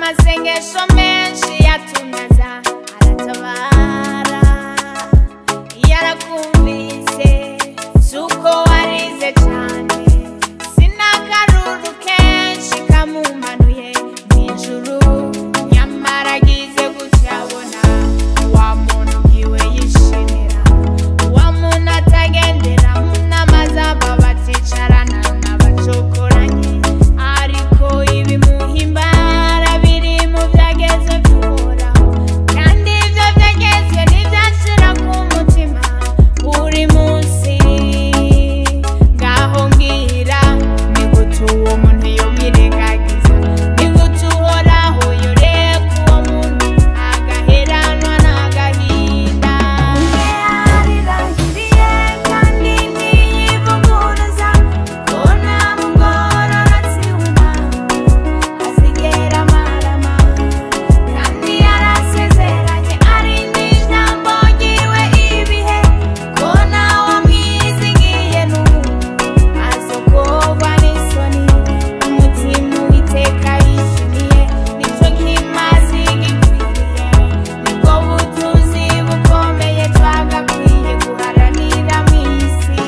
amasengesho menshi yatumye aza aratabara yarakumvise suko warize cyane sinakaruru kenshi kamumanuye mw'ijuru nyamara agize gucyabona wa muntu bwiwe yishimira wa muntu atagendera mu nama z'aba baticarana n'abacokoranye ariko ibimuhimbara biri mu byageze by'uhoraho kandi ibyo byageze ntibyashira ku mutima buri munsi ngaho mbwira ni gute uwo muntu yomwirengagiza ni gute uhoraho yoreka uwo muntu agaheranwa n'agahinda umwe yarirahiriye kandi ntiyivuguruza ko nta mugororotsi w'Imana azigera amarama kandi yarasezeranye arinda ijambo ryiwe ibihe ko nawe amwizigiye n'ubu azokorwa n'isoni umutima Uwiteka yishimiye nicyo kimazi gikwiriye nibwo butuzi bukomeye twagakwiye guharanira mw'isi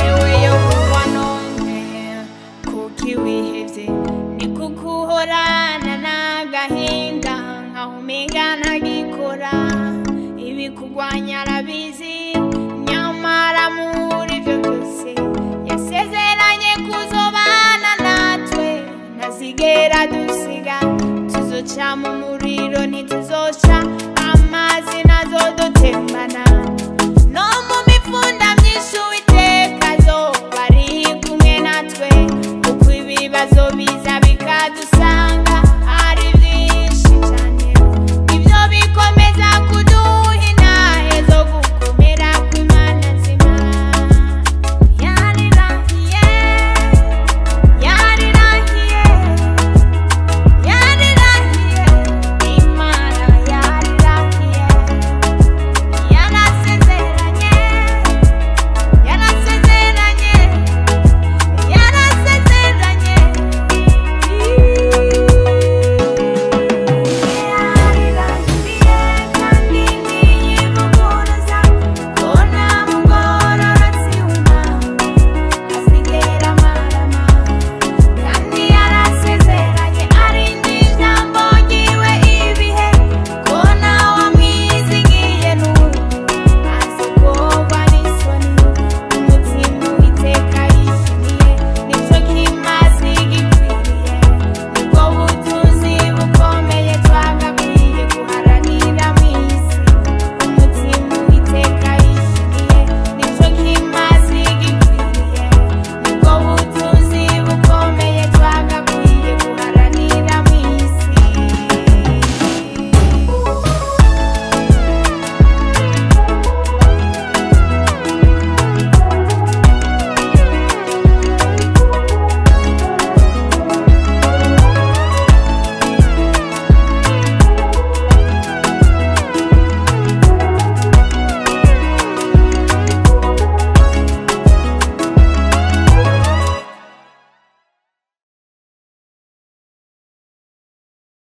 yewe Yehova none kuko iwihevye ni kuko uhorana n'agahinda nkaho umenga ntagikora ibikurwanya arabizi nyamara muri ibyo byose yasezeranye kuzobana natwe ntazigera dusiga tuzoca mu muriro ntituzoca amazi nazo dutembana